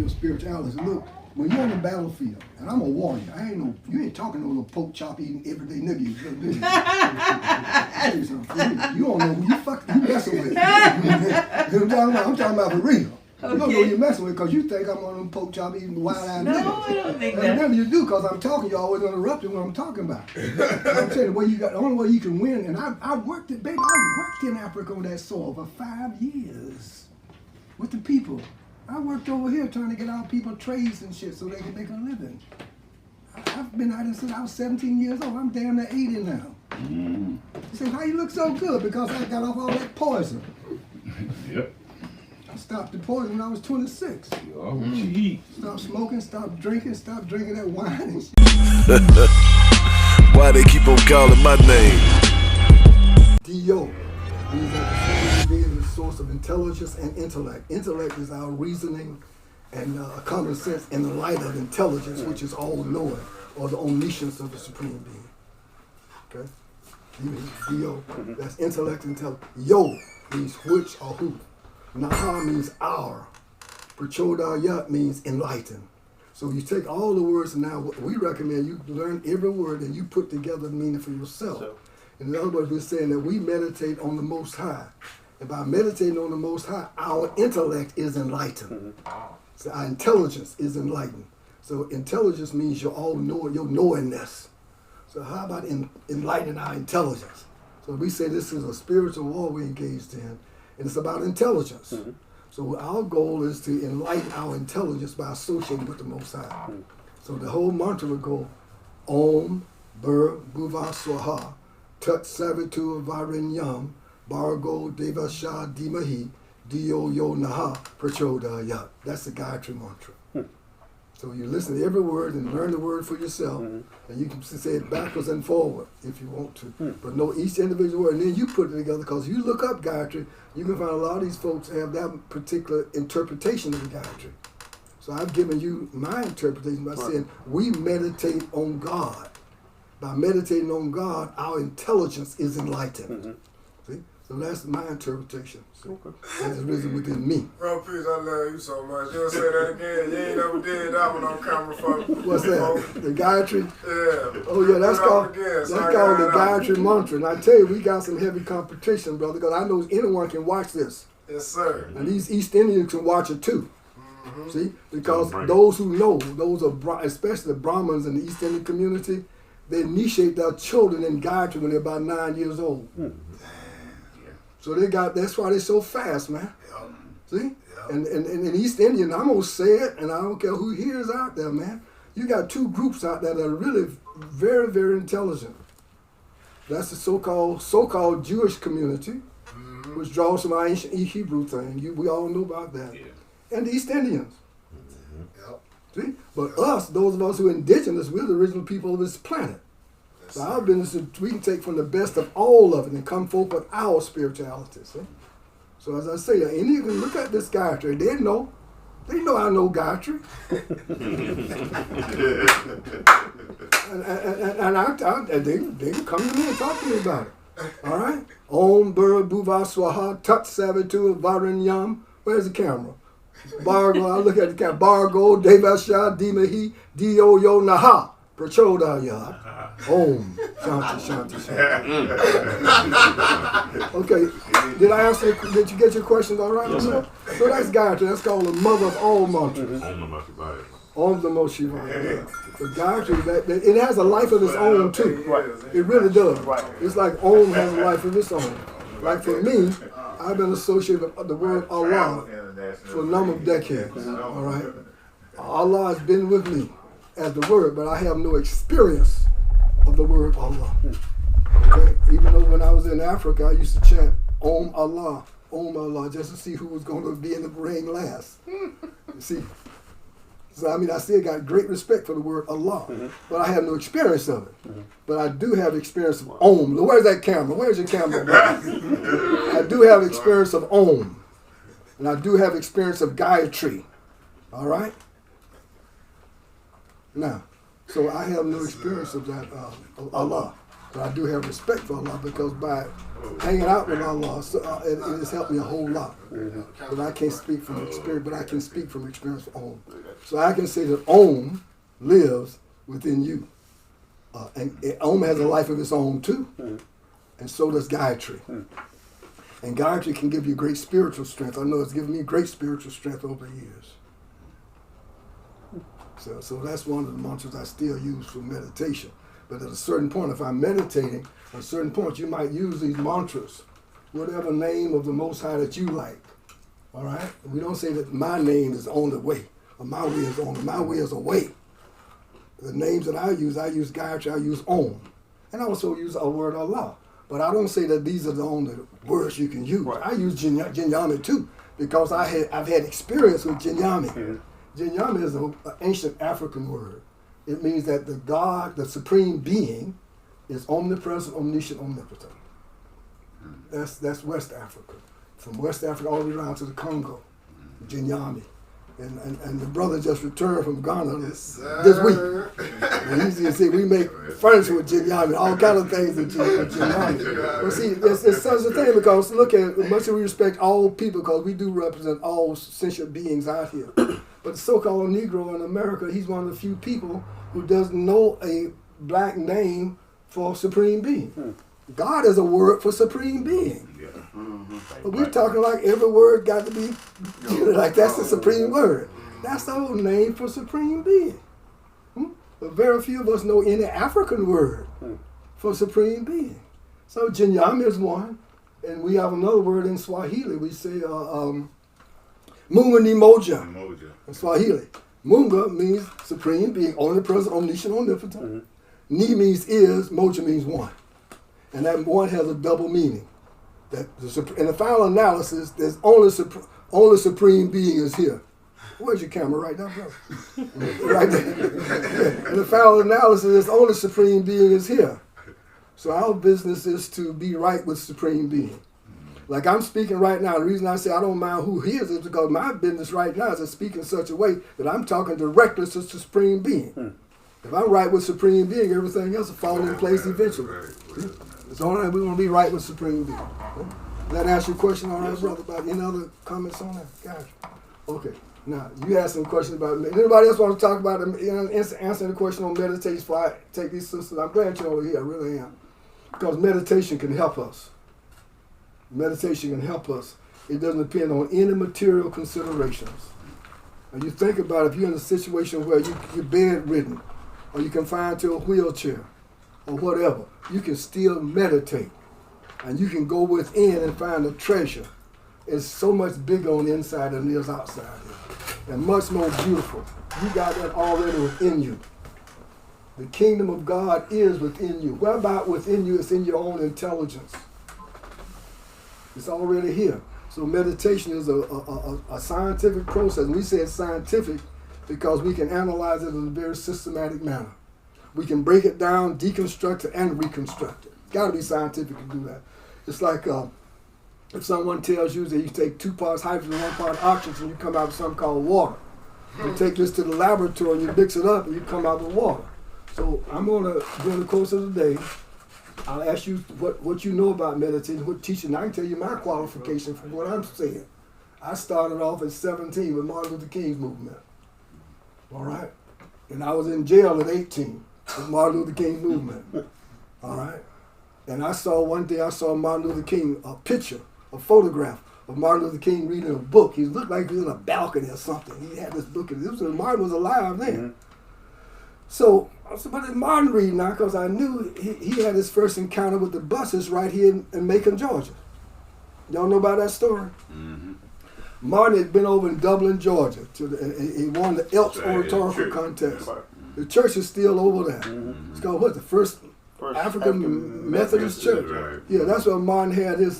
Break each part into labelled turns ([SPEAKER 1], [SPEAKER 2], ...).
[SPEAKER 1] your spirituality. Look, when you're on the battlefield, and I'm a warrior, you ain't talking to no little pork chop eating everyday nigga. You don't know who you messing with. I'm talking about for real. Okay. You don't know who you're messing with because you think I'm one of them pork chop eating wild-eyed niggas.
[SPEAKER 2] No, I don't think that.
[SPEAKER 1] Remember you do because I'm talking, you always interrupting what I'm talking about. I'm saying the only way you can win, and I worked in Africa on that soil for 5 years with the people. I worked over here trying to get our people trades and shit so they can make a living. I've been out there since I was 17 years old. I'm damn near 80 now. You say, how you look so good? Because I got off all that poison.
[SPEAKER 3] Yep.
[SPEAKER 1] I stopped the poison when I was 26.
[SPEAKER 3] You are what you eat.
[SPEAKER 1] Stop smoking, stop drinking that wine and shit.
[SPEAKER 4] Why they keep on calling my name?
[SPEAKER 1] D.O. means that the being is the source of intelligence and intellect. Intellect is our reasoning and common sense in the light of intelligence, which is all-knowing, or the omniscience of the Supreme Being. Okay? D.O. That's intellect and intelligence. Yo means which or who. Naha means our. Prachodayat means enlighten. So you take all the words, and now we recommend you learn every word and you put together the meaning for yourself. In other words, we're saying that we meditate on the Most High. And by meditating on the Most High, our intellect is enlightened. So our intelligence is enlightened. So intelligence means your all-knowing, your knowingness. So how about enlightening our intelligence? So we say this is a spiritual war we engaged in, and it's about intelligence. So our goal is to enlighten our intelligence by associating with the Most High. So the whole mantra would go, Om, Bur, Bhuva, Swaha, Tat Savitu Varinyam, Bargo Devasha Dimahi, Dio Yo Naha, Prachodayat. That's the Gayatri mantra. So you listen to every word and learn the word for yourself, and you can say it backwards and forward if you want to. But know each individual word, and then you put it together, because you look up Gayatri, you can find a lot of these folks have that particular interpretation of the Gayatri. So I've given you my interpretation by saying we meditate on God. By meditating on God, our intelligence is enlightened. See? So that's my interpretation. So that's risen within me.
[SPEAKER 5] Bro, peace, I love you so much. You'll say that again. You ain't never did that one on camera for me.
[SPEAKER 1] What's that? The Gayatri?
[SPEAKER 5] Yeah.
[SPEAKER 1] Oh yeah, that's called the Gayatri mantra. And I tell you, we got some heavy competition, brother, because I know anyone can watch this.
[SPEAKER 5] Yes, sir.
[SPEAKER 1] And these East Indians can watch it too. See? Because those who know, those are, especially the Brahmins in the East Indian community, they initiate their children in Gayatri when they're about 9 years old. So that's why they're so fast, man. See? And in East Indian, I'm going to say it, and I don't care who hears out there, man. You got two groups out there that are really very, very intelligent. That's the so-called Jewish community, which draws from our ancient Hebrew thing. We all know about that. And the East Indians. See? But us, those of us who are indigenous, we're the original people of this planet. So our business is we can take from the best of all of it and come forth with our spirituality. See? So as I say, and you can look at this Gayatri. They know I know Gayatri. and they can come to me and talk to me about it. All right? Om Bur Bhuva Swaha Tat Savitu Varinyam. Where's the camera? Bargo, I look at the camera. Bargo Devasha Dimahi Dio Yo Naha. Prachodayat. Om. Shanti. Okay. Did you get your questions all right? Yes, sir. So that's Gayatri. That's called the mother of all mantras. Om Namo Shivaya. The Gayatri, it has a life of its own too. It really does. It's like Om has a life of its own. Like for me, I've been associated with the word Allah for a number of decades. All right. Allah has been with me as the word, but I have no experience of the word Allah. Okay? Even though when I was in Africa, I used to chant Om Allah, just to see who was going to be in the ring last. You see? So I still got great respect for the word Allah, but I have no experience of it. But I do have experience of Om. Where's that camera? Where's your camera? I do have experience of Om, and I do have experience of Gayatri. All right? Now, so I have no experience of that, of Allah. But I do have respect for Allah because by hanging out with Allah, it has helped me a whole lot. But I can't speak from experience, but I can speak from experience for Om. So I can say that Om lives within you. And Om has a life of its own too. And so does Gayatri. And Gayatri can give you great spiritual strength. I know it's given me great spiritual strength over the years. So that's one of the mantras I still use for meditation. But at a certain point, if I'm meditating, at a certain point, you might use these mantras, whatever name of the Most High that you like. All right? We don't say that my name is on the way, or my way is on. My way is a way. The names that I use Gayatri, I use Om. And I also use a word Allah. But I don't say that these are the only words you can use. Right. I use Jinyami too, because I've had experience with Jinyami. Mm-hmm. Jinyami is an ancient African word. It means that the God, the Supreme Being, is omnipresent, omniscient, omnipotent. That's West Africa. From West Africa all the way around to the Congo, Jinyami. And the brother just returned from Ghana this week. And you see, we make furniture with Jinyami, all kind of things with Jinyami. But see, it's such a thing because look at it, much as we respect all people because we do represent all sentient beings out here. But the so-called Negro in America, he's one of the few people who doesn't know a black name for Supreme Being. God is a word for Supreme Being. Yeah. Mm-hmm. But we're talking like every word got to be, like that's the Supreme word. That's the whole name for Supreme Being. But very few of us know any African word for Supreme Being. So Jinyami is one, and we have another word in Swahili. We say Mungu ni moja in Swahili. Munga means Supreme Being, omnipresent, omniscient, omnipotent. Mm-hmm. Ni means is, moja means one. And that one has a double meaning. That in the final analysis, there's only Supreme Being is here. Where's your camera? Right now, brother. Right there. In the final analysis, there's only Supreme Being is here. So our business is to be right with Supreme Being. Like I'm speaking right now, the reason I say I don't mind who he is because my business right now is to speak in such a way that I'm talking directly to Supreme Being. If I'm right with Supreme Being, everything else will fall in place eventually. So we want to be right with Supreme Being. Does that answer your question, all right, brother? About any other comments on that? Gotcha. Okay. Now, you asked some questions about anybody else want to talk about answering the question on meditation before I take these sisters? I'm glad you're over here. I really am. Because meditation can help us. Meditation can help us. It doesn't depend on any material considerations. And you think about if you're in a situation where you're bedridden or you're confined to a wheelchair or whatever, you can still meditate. And you can go within and find a treasure. It's so much bigger on the inside than it is outside here. And much more beautiful. You got that already within you. The kingdom of God is within you. What about within you? It's in your own intelligence. It's already here. So meditation is a scientific process. And we say it's scientific because we can analyze it in a very systematic manner. We can break it down, deconstruct it, and reconstruct it. Got to be scientific to do that. It's like if someone tells you that you take 2 parts hydrogen, 1 part oxygen, you come out with something called water. You take this to the laboratory and you mix it up and you come out with water. So I'm going to, during the course of the day, I'll ask you what you know about meditation, what teaching. I can tell you my qualification for what I'm saying. I started off at 17 with Martin Luther King's movement. All right? And I was in jail at 18 with Martin Luther King's movement. All right? And one day I saw Martin Luther King, a picture, a photograph of Martin Luther King reading a book. He looked like he was in a balcony or something. He had this book. Martin was alive then. Mm-hmm. So I said, what is Martin reading now? Because I knew he had his first encounter with the buses right here in Macon, Georgia. Y'all know about that story? Mm-hmm. Martin had been over in Dublin, Georgia. He won the Elks Oratorical Contest. The church is still over there. Mm-hmm. It's called the First African Methodist Church. Right. Yeah, that's where Martin had his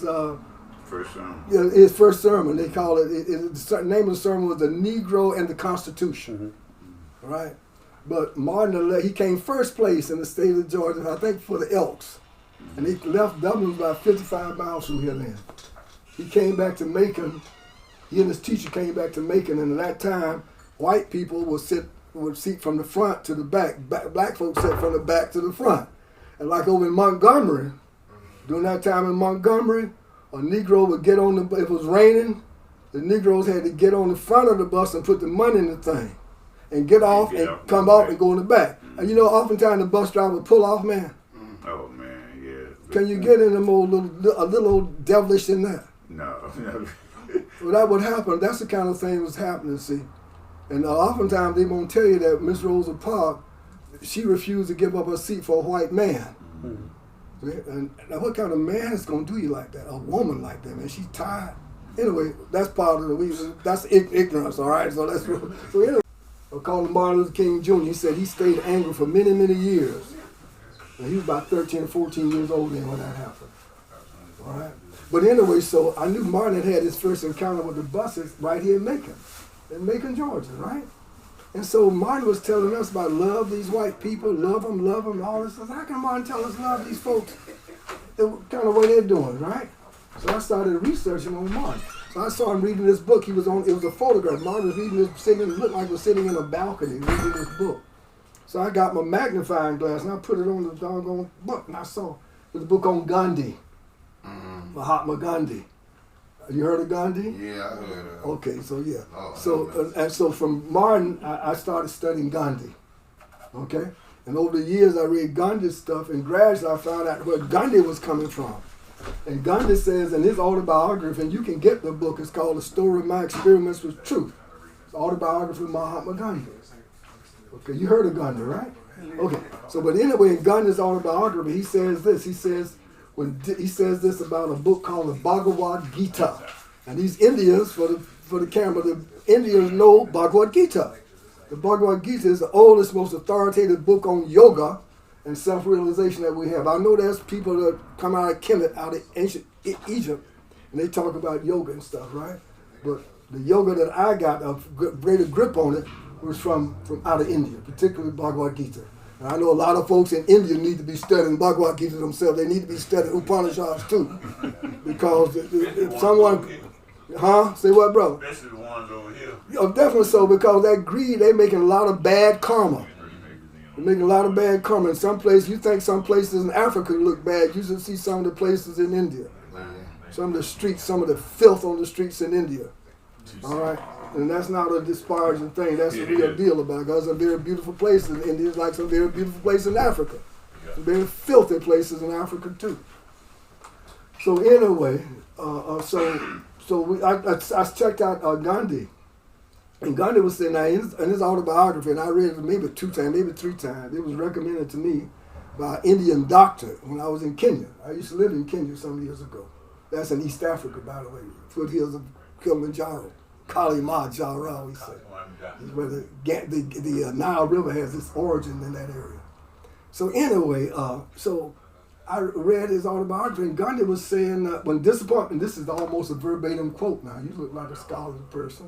[SPEAKER 3] first sermon.
[SPEAKER 1] Yeah, his first sermon. They call it. The name of the sermon was "The Negro and the Constitution." Mm-hmm. Right, but Martin he came first place in the state of Georgia, I think, for the Elks, and he left Dublin about 55 miles from here. Then he came back to Macon. He and his teacher came back to Macon, and at that time, white people would seat from the front to the back. Black folks sat from the back to the front. And like over in Montgomery, during that time in Montgomery, a Negro would get on if it was raining, the Negroes had to get on the front of the bus and put the money in the thing and get off and come out and go in the back. And you know, oftentimes the bus driver would pull off, man.
[SPEAKER 3] Oh man, yeah.
[SPEAKER 1] Can you get in a little old devilish in that?
[SPEAKER 3] No.
[SPEAKER 1] Well, that would happen. That's the kind of thing that's happening, see. And oftentimes they won't tell you that Miss Rosa Parks, she refused to give up her seat for a white man. And what kind of man is going to do you like that? A woman like that, man. She's tired. Anyway, that's part of the reason. That's ignorance, all right? So anyway, I called him Martin Luther King Jr. He said he stayed angry for many, many years. And he was about 13 or 14 years old then when that happened. All right? But anyway, so I knew Martin had his first encounter with the buses right here in Macon, Georgia, right? And so Martin was telling us about love these white people, love them, all this. How can Martin tell us love these folks the kind of way they're doing, right? So I started researching on Martin. So I saw him reading this book. It was a photograph. Martin was reading this, it looked like he was sitting in a balcony reading this book. So I got my magnifying glass and I put it on the doggone book and I saw it was a book on Gandhi, Mahatma Gandhi. You heard of Gandhi?
[SPEAKER 5] Yeah, I heard of it.
[SPEAKER 1] Okay, so yeah.
[SPEAKER 5] Oh,
[SPEAKER 1] And so from Martin, I started studying Gandhi. Okay? And over the years, I read Gandhi's stuff, and gradually I found out where Gandhi was coming from. And Gandhi says in his autobiography, and you can get the book, it's called The Story of My Experiments with Truth. It's the autobiography of Mahatma Gandhi. Okay, you heard of Gandhi, right? Okay, so but anyway, in Gandhi's autobiography, he says this. He says this about a book called the Bhagavad Gita. And these Indians, for the camera, the Indians know Bhagavad Gita. The Bhagavad Gita is the oldest, most authoritative book on yoga and self-realization that we have. I know there's people that come out of Kemet, out of ancient Egypt, and they talk about yoga and stuff, right? But the yoga that I got a greater grip on it was from out of India, particularly Bhagavad Gita. And I know a lot of folks in India need to be studying Bhagavad Gita themselves. They need to be studying Upanishads too. Because if someone... Huh? Say what, brother?
[SPEAKER 3] Especially the ones over here.
[SPEAKER 1] Oh, definitely so, because that greed, they making a lot of bad karma. They're making a lot of bad karma. In some places, you think some places in Africa look bad. You should see some of the places in India. Some of the streets, some of the filth on the streets in India. All right? And that's not a disparaging thing. That's the real deal about it. Because some very beautiful places in India, like some very beautiful places in Africa. Some very filthy places in Africa, too. So anyway, I checked out Gandhi. And Gandhi was saying that in his autobiography, and I read it maybe 2 times, maybe 3 times. It was recommended to me by an Indian doctor when I was in Kenya. I used to live in Kenya some years ago. That's in East Africa, by the way, foothills of Kilimanjaro. Kali Ma Jara, we say. Where the Nile River has its origin in that area. So anyway, so I read his autobiography, and Gandhi was saying, when disappointment, this is almost a verbatim quote now. You look like a scholarly person.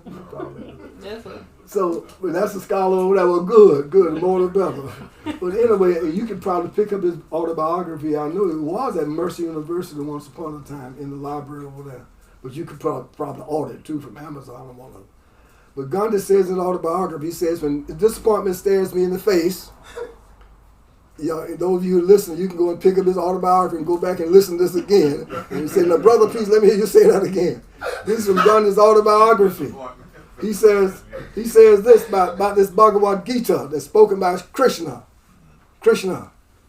[SPEAKER 1] So that's a scholar over there. Well, good, more the better. But anyway, you could probably pick up his autobiography. I know it was at Mercer University once upon a time in the library over there. But you could probably order it too from Amazon or one of them. But Gandhi says in his autobiography, he says, when disappointment stares me in the face, those of you who listen, you can go and pick up his autobiography and go back and listen to this again. And you say, now brother, please let me hear you say that again. This is from Gandhi's autobiography. He says this about this Bhagavad Gita that's spoken by Krishna,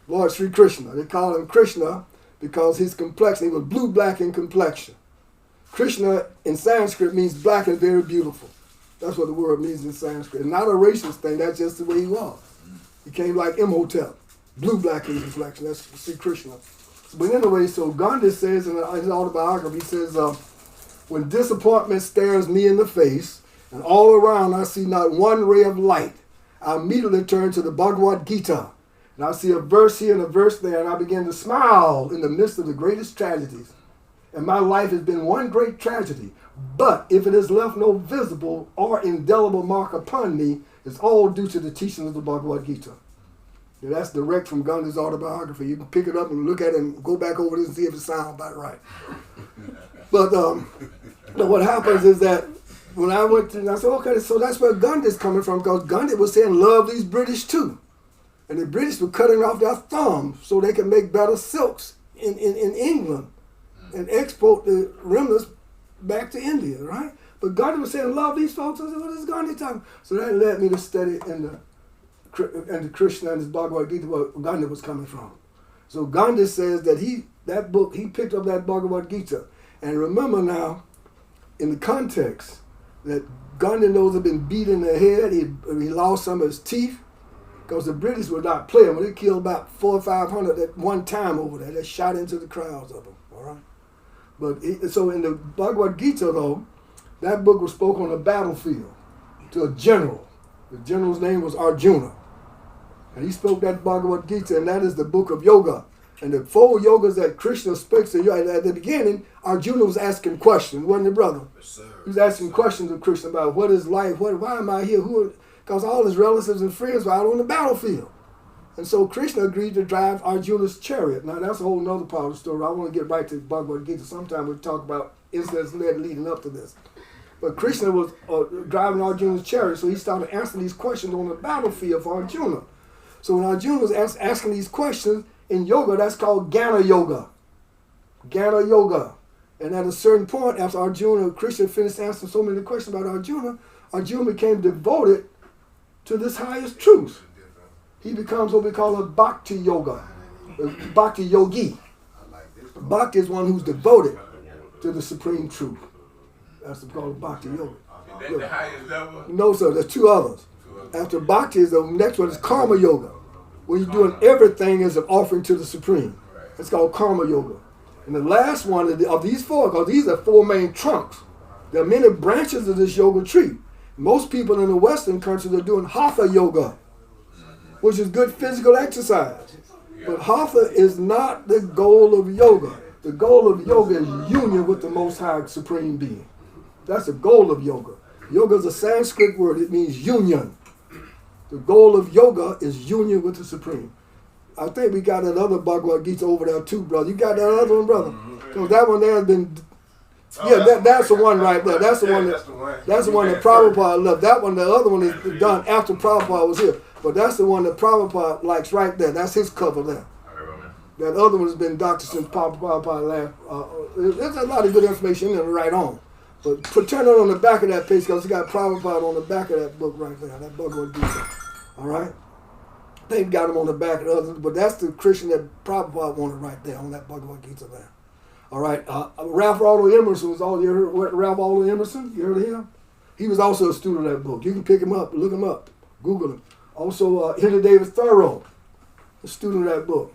[SPEAKER 1] Lord Sri Krishna. They call him Krishna because his complexion, he was blue-black in complexion. Krishna in Sanskrit means black and very beautiful. That's what the word means in Sanskrit. And not a racist thing, that's just the way he was. He came like Imhotep, blue-black in complexion. That's Sri Krishna. But anyway, so Gandhi says in his autobiography, he says, when disappointment stares me in the face, and all around I see not one ray of light, I immediately turn to the Bhagavad Gita. And I see a verse here and a verse there, and I begin to smile in the midst of the greatest tragedies. And my life has been one great tragedy. But if it has left no visible or indelible mark upon me, it's all due to the teaching of the Bhagavad Gita. Yeah, that's direct from Gandhi's autobiography. You can pick it up and look at it and go back over this and see if it sounds about right. But what happens is that when I went to, I said, okay, so that's where Gandhi's coming from, because Gandhi was saying, love these British too. And the British were cutting off their thumbs so they could make better silks in England and export the remnants back to India, right? But Gandhi was saying, love these folks. I said, what is Gandhi talking? So that led me to study in the Krishna and his Bhagavad Gita where Gandhi was coming from. So Gandhi says that he picked up that Bhagavad Gita. And remember now, in the context, that Gandhi knows had been beat in the head. He lost some of his teeth because the British were not playing. When they killed about 400 or 500 at one time over there, they shot into the crowds of them. All right. But so in the Bhagavad Gita, though, that book was spoken on a battlefield to a general. The general's name was Arjuna. And he spoke that Bhagavad Gita, and that is the book of yoga. And the 4 yogas that Krishna speaks to, at the beginning, Arjuna was asking questions, wasn't it, brother?
[SPEAKER 5] Yes,
[SPEAKER 1] He was asking questions of Krishna about what is life, why am I here, because all his relatives and friends were out on the battlefield. And so Krishna agreed to drive Arjuna's chariot. Now that's a whole nother part of the story. I want to get right to Bhagavad Gita. Sometime we'll talk about incidents leading up to this. But Krishna was driving Arjuna's chariot, so he started answering these questions on the battlefield for Arjuna. So when Arjuna was asking these questions, in yoga, that's called Jnana Yoga. Jnana Yoga. And at a certain point, after Krishna finished answering so many questions about Arjuna became devoted to this highest truth. He becomes what we call a Bhakti Yoga, Bhakti Yogi. Bhakti is one who's devoted to the supreme truth. That's called Bhakti Yoga.
[SPEAKER 3] Is that the highest level?
[SPEAKER 1] No, sir. There's 2 others. After Bhakti, the next one is Karma Yoga, where you're doing everything as an offering to the Supreme. It's called Karma Yoga. And the last one of these 4, because these are 4 main trunks. There are many branches of this yoga tree. Most people in the Western countries are doing Hatha Yoga, which is good physical exercise. But Hatha is not the goal of yoga. The goal of yoga is union with the Most High Supreme Being. That's the goal of yoga. Yoga is a Sanskrit word. It means union. The goal of yoga is union with the Supreme. I think we got that other Bhagavad Gita over there too, brother. You got that other one, brother? Because that one there has been... that's the one right there. That's the one that Prabhupada left. That one, the other one is done after Prabhupada was here. But that's the one that Prabhupada likes right there. That's his cover there. That other one has been doctored since Prabhupada left. There's a lot of good information in there to write on. But turn it on the back of that page because it's got Prabhupada on the back of that book right there, that Bhagavad Gita. All right? They got him on the back of the others, but that's the Christian that Prabhupada wanted right there on that Bhagavad Gita there. All right? Ralph Waldo Emerson was all, you heard Ralph Waldo Emerson? You heard of him? He was also a student of that book. You can pick him up, look him up, Google him. Also, Henry David Thoreau, a student of that book.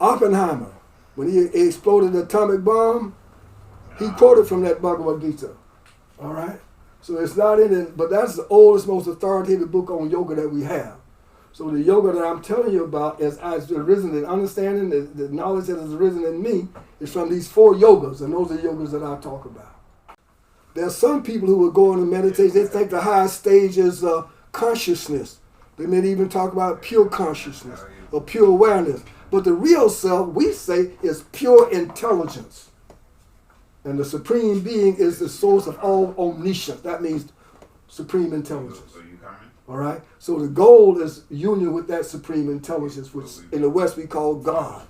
[SPEAKER 1] Oppenheimer, when he exploded the atomic bomb, he quoted from that Bhagavad Gita. All right? So it's not in it, but that's the oldest, most authoritative book on yoga that we have. So the yoga that I'm telling you about is arisen in understanding, the knowledge that has arisen in me is from these 4 yogas, and those are yogas that I talk about. There are some people who will go into meditation, they think the highest stage is consciousness. They may even talk about pure consciousness or pure awareness. But the real self, we say, is pure intelligence. And the Supreme Being is the source of all omniscience. That means supreme intelligence.
[SPEAKER 3] So you coming?
[SPEAKER 1] All right? So the goal is union with that supreme intelligence, which in the West we call God.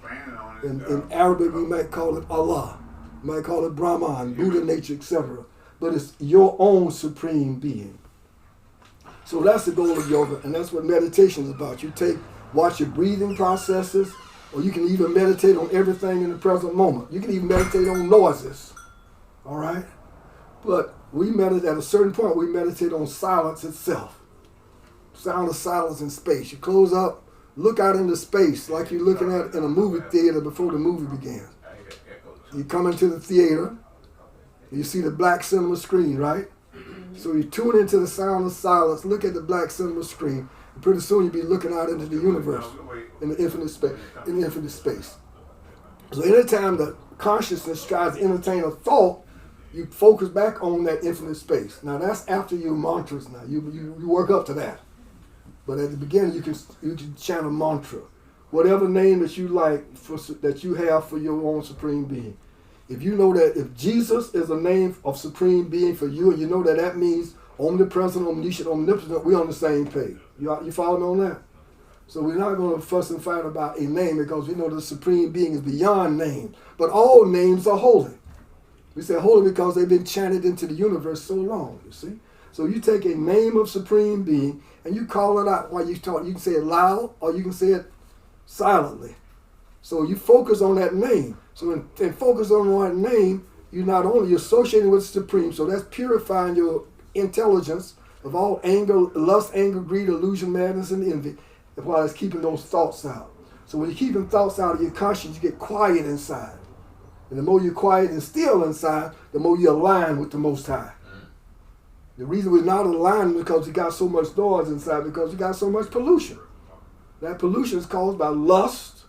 [SPEAKER 1] In Arabic we might call it Allah. We might call it Brahman, Buddha nature, etc. But it's your own supreme being. So that's the goal of yoga, and that's what meditation is about. You watch your breathing processes, or you can even meditate on everything in the present moment. You can even meditate on noises. All right? But we meditate, at a certain point, we meditate on silence itself. Sound of silence in space. You close up, look out into space like you're looking at in a movie theater before the movie begins. You come into the theater, you see the black cinema screen, right? So you tune into the sound of silence, look at the black cinema screen, and pretty soon you'll be looking out into the universe in the infinite space. So anytime the consciousness tries to entertain a thought, you focus back on that infinite space. Now that's after your mantras now. You work up to that. But at the beginning you can chant a mantra. Whatever name that you like that you have for your own supreme being. If you know that if Jesus is a name of supreme being for you, and you know that means omnipresent, omniscient, omnipotent, we're on the same page. You follow me on that? So we're not going to fuss and fight about a name because we know the Supreme Being is beyond name. But all names are holy. We say holy because they've been chanted into the universe so long, you see. So you take a name of Supreme Being and you call it out while you talk. You can say it loud or you can say it silently. So you focus on that name. So in focus on that name, you're not only associating with the Supreme, so that's purifying your intelligence of all anger, lust, anger, greed, illusion, madness, and envy, while it's keeping those thoughts out. So when you're keeping thoughts out of your conscience, you get quiet inside. And the more you're quiet and still inside, the more you align with the Most High. The reason we're not aligned is because you got so much noise inside, because you got so much pollution. That pollution is caused by lust,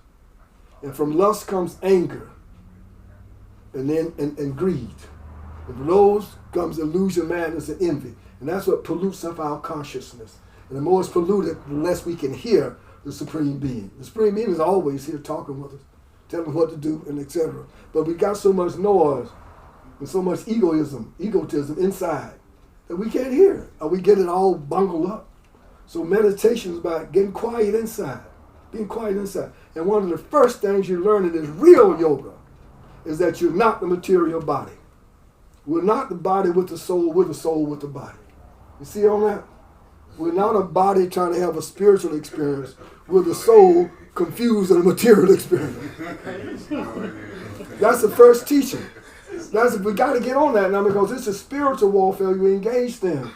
[SPEAKER 1] and from lust comes anger, and then and greed. And from those comes illusion, madness, and envy. And that's what pollutes up our consciousness. And the more it's polluted, the less we can hear the Supreme Being. The Supreme Being is always here talking with us, telling us what to do, and etc. But we got so much noise and so much egotism inside that we can't hear it, or we get it all bungled up. So meditation is about getting quiet inside, being quiet inside. And one of the first things you learn in this real yoga is that you're not the material body. We're not the body with the soul with the body. You see on that? We're not a body trying to have a spiritual experience with the soul confused in a material experience. That's the first teaching. We got to get on that now because it's a spiritual warfare you engaged in.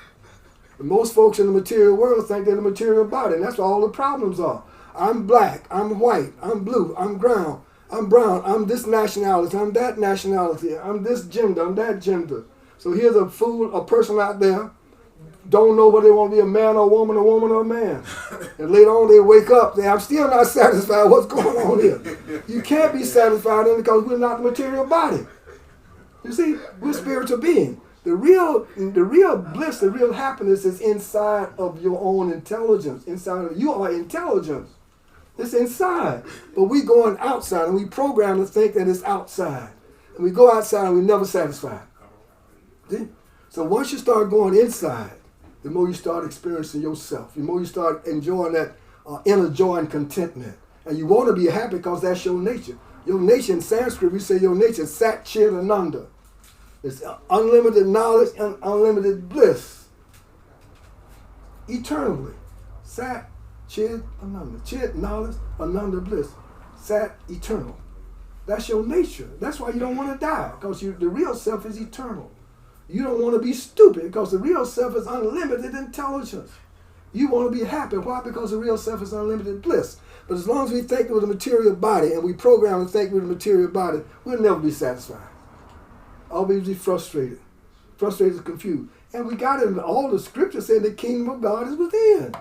[SPEAKER 1] And most folks in the material world think they're the material body, and that's where all the problems are. I'm black, I'm white, I'm blue, I'm brown, I'm this nationality, I'm that nationality, I'm this gender, I'm that gender. So here's a person out there, don't know whether they want to be a man or a woman or a man. And later on they wake up, say, I'm still not satisfied, what's going on here? You can't be satisfied because we're not the material body. You see, we're spiritual beings. The real bliss, the real happiness is inside of your own intelligence. Inside of you are intelligence. It's inside. But we going outside and we program to think that it's outside. And we go outside and we're never satisfied. See? So once you start going inside, the more you start experiencing yourself, the more you start enjoying that inner joy and contentment. And you want to be happy because that's your nature. Your nature in Sanskrit, we say your nature is Sat Chit Ananda. It's unlimited knowledge and unlimited bliss. Eternally. Sat, Chit, Ananda. Chit, knowledge, Ananda, bliss. Sat, eternal. That's your nature. That's why you don't want to die, because the real self is eternal. You don't want to be stupid, because the real self is unlimited intelligence. You want to be happy. Why? Because the real self is unlimited bliss. But as long as we think with a material body, and we program to think with a material body, we'll never be satisfied. Always be frustrated and confused. And we got it in all the scriptures saying the kingdom of God is within.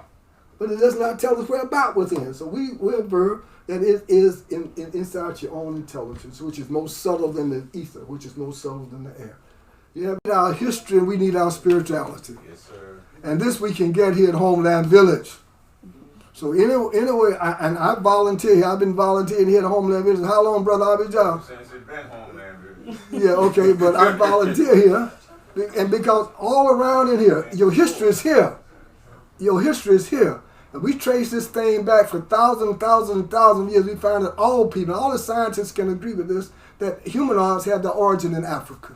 [SPEAKER 1] But it does not tell us we're about within. So we aver that it is inside your own intelligence, which is most subtle than the ether, which is most subtle than the air. You have our history and we need our spirituality.
[SPEAKER 3] Yes, sir.
[SPEAKER 1] And this we can get here at Homeland Village. So anyway, I volunteer here. I've been volunteering here at Homeland Village. How long, Brother Abijah?
[SPEAKER 3] Since it's been Homeland Village.
[SPEAKER 1] Yeah, okay, but I volunteer here. And because all around in here, your history is here. Your history is here. And we trace this thing back for thousands and thousands and thousands of years. We find that all people, all the scientists can agree with this, that humanoids have their origin in Africa.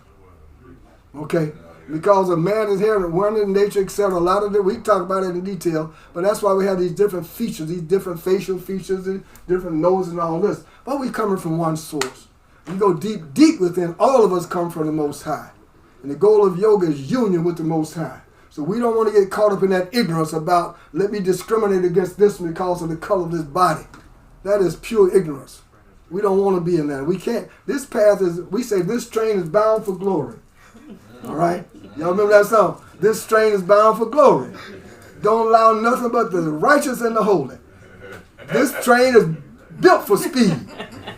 [SPEAKER 1] Okay? Because of man is here, one in nature, etc. A lot of it, we talk about it in detail, but that's why we have these different features, these different facial features, and different noses and all this. But we're coming from one source. We go deep, deep within. All of us come from the Most High. And the goal of yoga is union with the Most High. So we don't want to get caught up in that ignorance about, let me discriminate against this because of the color of this body. That is pure ignorance. We don't want to be in that. We can't. This path is, we say this train is bound for glory. All right? Y'all remember that song? This train is bound for glory. Don't allow nothing but the righteous and the holy. This train is built for speed.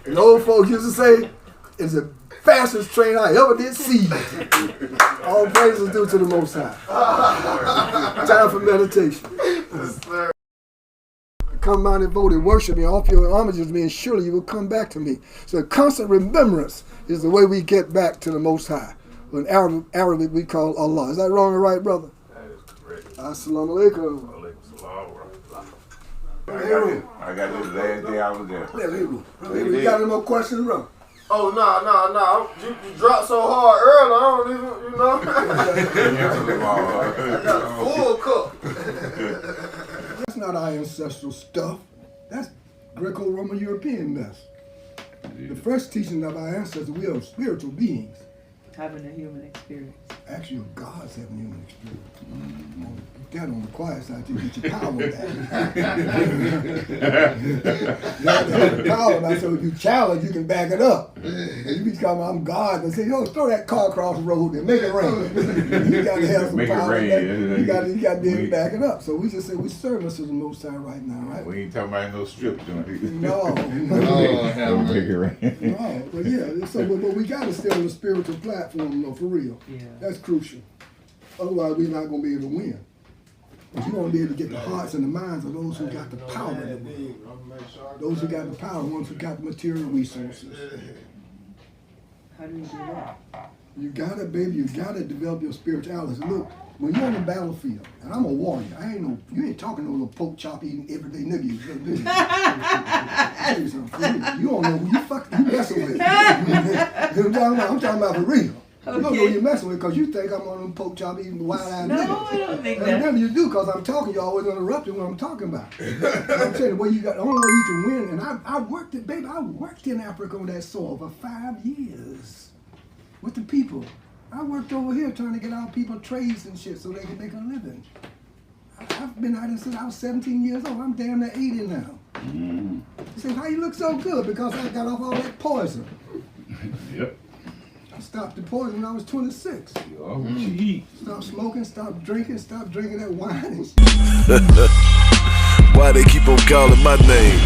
[SPEAKER 1] And old folks used to say, it's the fastest train I ever did see. All praises due to the Most High. Time for meditation. Come out and vote and worship me, offer your homages to me, and surely you will come back to me. So constant remembrance is the way we get back to the Most High. In Arabic we call Allah. Is that wrong or right, brother?
[SPEAKER 3] That is correct.
[SPEAKER 1] Assalamu alaikum.
[SPEAKER 3] Alaikum salam wa rahmatullah. I got this last day I was there.
[SPEAKER 1] Yeah, Heru. You got any more questions, bro?
[SPEAKER 5] Oh, nah. You dropped so hard early, I don't even, you know. I got a full cup.
[SPEAKER 1] That's not our ancestral stuff. That's Greco-Roman European mess. The first teaching of our ancestors, we are spiritual beings.
[SPEAKER 2] Having a human experience.
[SPEAKER 1] Actually, God's having human experience. Get that on the quiet side to get your power back. You have to have the power back, so if you challenge, you can back it up. And you be talking, I'm God, and say, yo, throw that car across the road and make it rain. You got to have some
[SPEAKER 3] Make it
[SPEAKER 1] power.
[SPEAKER 3] rain.
[SPEAKER 1] You got to be able to back it up. So we just say we service to the Most High right now, right?
[SPEAKER 3] We ain't talking about no strip joint.
[SPEAKER 1] No.
[SPEAKER 3] Don't make it rain.
[SPEAKER 1] No, but yeah, so but we got to stay on the spiritual platform, though, for real.
[SPEAKER 2] Yeah.
[SPEAKER 1] That's crucial. Otherwise, we're not going to be able to win. But you want to be able to get the hearts and the minds of those who got the power. Those who got the power, ones who got the material resources.
[SPEAKER 2] How do you do that?
[SPEAKER 1] You got to, baby, you got to develop your spirituality. Look, when you're on the battlefield, and I'm a warrior, you ain't talking to no little pork chop eating everyday nigga. You don't know who you messing with. You know what I'm talking about for real. You don't know who you're messing with because you think I'm on them pork chop eating wild-eyed niggas.
[SPEAKER 2] No, I don't think
[SPEAKER 1] And
[SPEAKER 2] that.
[SPEAKER 1] remember you do because I'm talking, you always interrupting what I'm talking about. I'm saying the only way you can win, and I worked in Africa on that soil for 5 years with the people. I worked over here trying to get our people trades and shit so they can make a living. I've been out here since I was 17 years old. I'm damn near 80 now. You say, how you look so good? Because I got off all that poison.
[SPEAKER 3] Yep.
[SPEAKER 1] I stopped the poison when I was 26.
[SPEAKER 3] Oh, gee.
[SPEAKER 1] Stop smoking, stop drinking that wine.
[SPEAKER 4] Why they keep on calling my name?